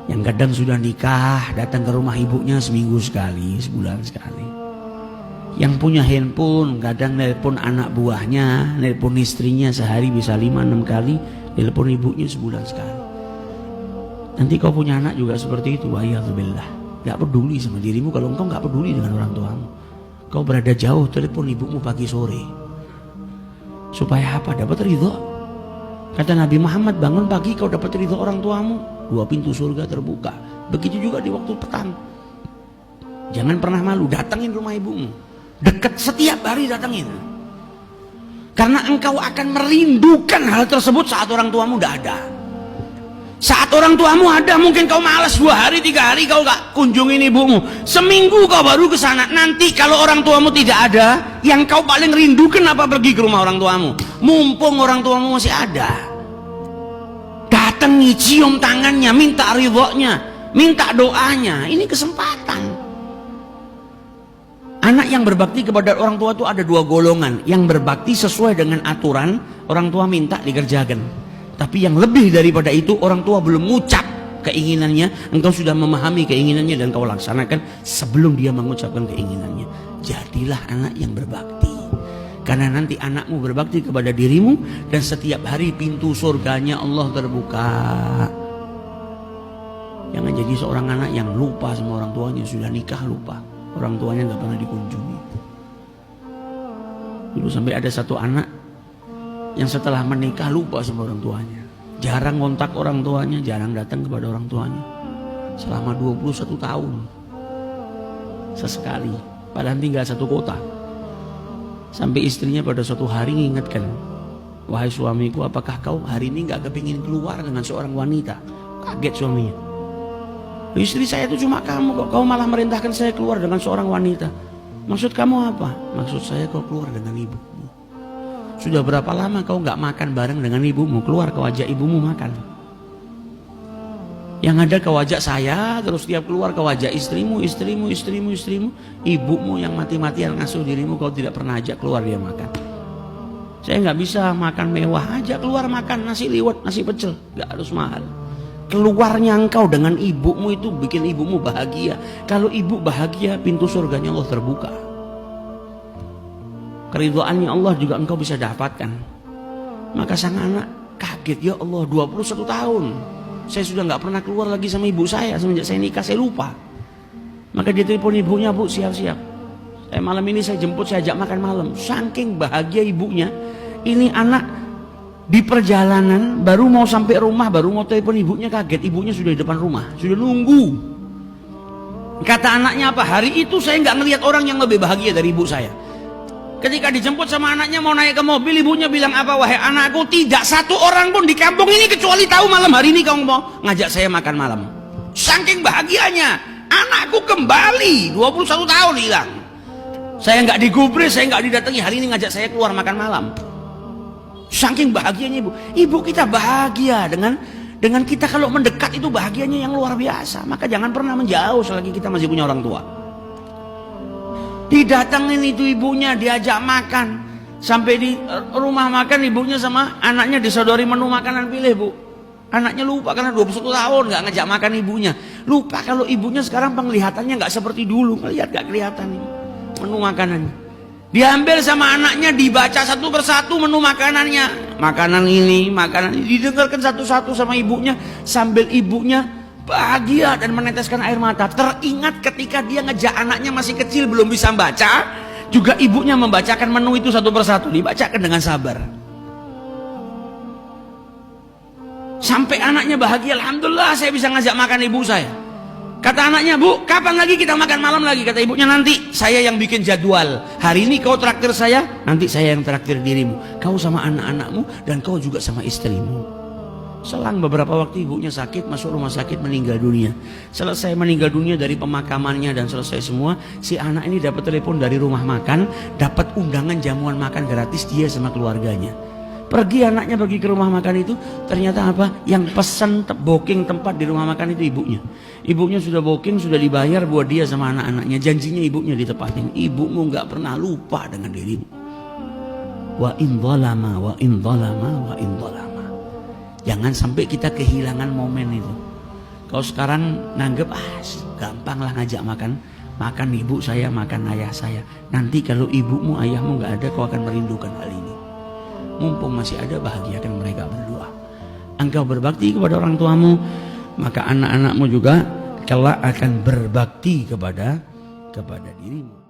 Yang kadang sudah nikah, datang ke rumah ibunya seminggu sekali, sebulan sekali. Yang punya handphone, kadang nelpon anak buahnya, nelpon istrinya sehari bisa 5-6 kali, nelpon ibunya sebulan sekali. Nanti kau punya anak juga seperti itu, wa'iyadzubillah. Gak peduli sama dirimu kalau engkau gak peduli dengan orang tuamu. Kau berada jauh, telepon ibumu pagi sore. Supaya apa? Dapat ridho. Kata Nabi Muhammad, bangun pagi kau dapat ridho orang tuamu, 2 pintu surga terbuka. Begitu juga di waktu petang. Jangan pernah malu, datangin rumah ibumu. Dekat setiap hari datangin. Karena engkau akan merindukan hal tersebut saat orang tuamu tidak ada. Saat orang tuamu ada, mungkin kau malas 2 hari 3 hari kau gak kunjungin ibumu. Seminggu kau baru ke sana. Nanti kalau orang tuamu tidak ada, yang kau paling rindukan apa? Pergi ke rumah orang tuamu. Mumpung orang tuamu masih ada, datangi, cium tangannya, minta ridhonya, minta doanya. Ini kesempatan. Anak yang berbakti kepada orang tua itu ada 2 golongan. Yang berbakti sesuai dengan aturan, orang tua minta dikerjakan. Tapi yang lebih daripada itu, orang tua belum mengucap keinginannya, engkau sudah memahami keinginannya dan kau laksanakan sebelum dia mengucapkan keinginannya. Jadilah anak yang berbakti. Karena nanti anakmu berbakti kepada dirimu, dan setiap hari pintu surganya Allah terbuka. Jangan jadi seorang anak yang lupa sama orang tuanya, sudah nikah lupa. Orang tuanya gak pernah dikunjungi. Dulu sampai ada satu anak yang setelah menikah lupa sama orang tuanya. Jarang kontak orang tuanya, jarang datang kepada orang tuanya. Selama 21 tahun. Sesekali. Padahal tinggal satu kota. Sampai istrinya pada suatu hari mengingatkan, wahai suamiku, apakah kau hari ini gak kepingin keluar dengan seorang wanita? Kaget suaminya. Istri saya itu cuma kamu kok, kau malah merintahkan saya keluar dengan seorang wanita. Maksud kamu apa? Maksud saya kau keluar dengan ibumu. Sudah berapa lama kau gak makan bareng dengan ibumu? Keluar ke wajah ibumu makan. Yang ada ke wajah saya, terus tiap keluar ke wajah istrimu. Ibumu yang mati-matian ngasuh dirimu, kau tidak pernah ajak keluar dia makan. Saya gak bisa makan mewah, ajak keluar makan nasi liwet, nasi pecel, gak harus mahal. Keluarnya engkau dengan ibumu itu bikin ibumu bahagia. Kalau ibu bahagia, pintu surganya Allah terbuka. Keridhaannya Allah juga engkau bisa dapatkan. Maka sang anak kaget, ya Allah, 21 tahun saya sudah gak pernah keluar lagi sama ibu saya. Semenjak saya nikah saya lupa. Maka dia telepon ibunya, bu siap-siap, malam ini saya jemput, saya ajak makan malam. Saking bahagia ibunya. Ini anak di perjalanan baru mau sampai rumah, baru mau telepon ibunya, kaget ibunya sudah di depan rumah, sudah nunggu. Kata anaknya apa? Hari itu saya gak ngelihat orang yang lebih bahagia dari ibu saya. Ketika dijemput sama anaknya mau naik ke mobil, ibunya bilang apa? Wahai anakku, tidak satu orang pun di kampung ini kecuali tahu malam hari ini kamu mau ngajak saya makan malam. Saking bahagianya, anakku kembali 21 tahun hilang. Saya nggak digubris, saya nggak didatangi, hari ini ngajak saya keluar makan malam. Saking bahagianya ibu. Ibu kita bahagia dengan kita kalau mendekat itu bahagianya yang luar biasa. Maka jangan pernah menjauh selagi kita masih punya orang tua. Didatengin itu ibunya, diajak makan. Sampai di rumah makan ibunya sama anaknya disodori menu makanan, pilih bu. Anaknya lupa karena 21 tahun gak ngajak makan ibunya. Lupa kalau ibunya sekarang penglihatannya gak seperti dulu. Ngelihat gak kelihatan ini menu makanannya. Diambil sama anaknya, dibaca satu persatu menu makanannya. Makanan ini, makanan ini, didengarkan satu-satu sama ibunya. Sambil ibunya bahagia dan meneteskan air mata. Teringat ketika dia ngejak anaknya masih kecil belum bisa baca, juga ibunya membacakan menu itu satu persatu, dibacakan dengan sabar. Sampai anaknya bahagia, alhamdulillah saya bisa ngajak makan ibu saya. Kata anaknya, bu kapan lagi kita makan malam lagi? Kata ibunya, nanti saya yang bikin jadwal. Hari ini kau traktir saya, nanti saya yang traktir dirimu. Kau sama anak-anakmu dan kau juga sama istrimu. Selang beberapa waktu ibunya sakit, masuk rumah sakit, meninggal dunia. Selesai meninggal dunia dari pemakamannya dan selesai semua, si anak ini dapat telepon dari rumah makan, dapat undangan jamuan makan gratis dia sama keluarganya. Pergi anaknya pergi ke rumah makan itu, ternyata apa? Yang pesan booking tempat di rumah makan itu ibunya. Ibunya sudah booking, sudah dibayar buat dia sama anak-anaknya. Janjinya ibunya ditepatin. Ibumu gak pernah lupa dengan dirimu. Wa in dhalama, wa in dhalama, wa in dhalama. Jangan sampai kita kehilangan momen itu. Kau sekarang nanggep gampang lah ngajak makan. Makan ibu saya, makan ayah saya. Nanti kalau ibumu, ayahmu nggak ada, kau akan merindukan hal ini. Mumpung masih ada, bahagiakan mereka berdua. Engkau berbakti kepada orang tuamu, maka anak-anakmu juga kelak akan berbakti kepada dirimu.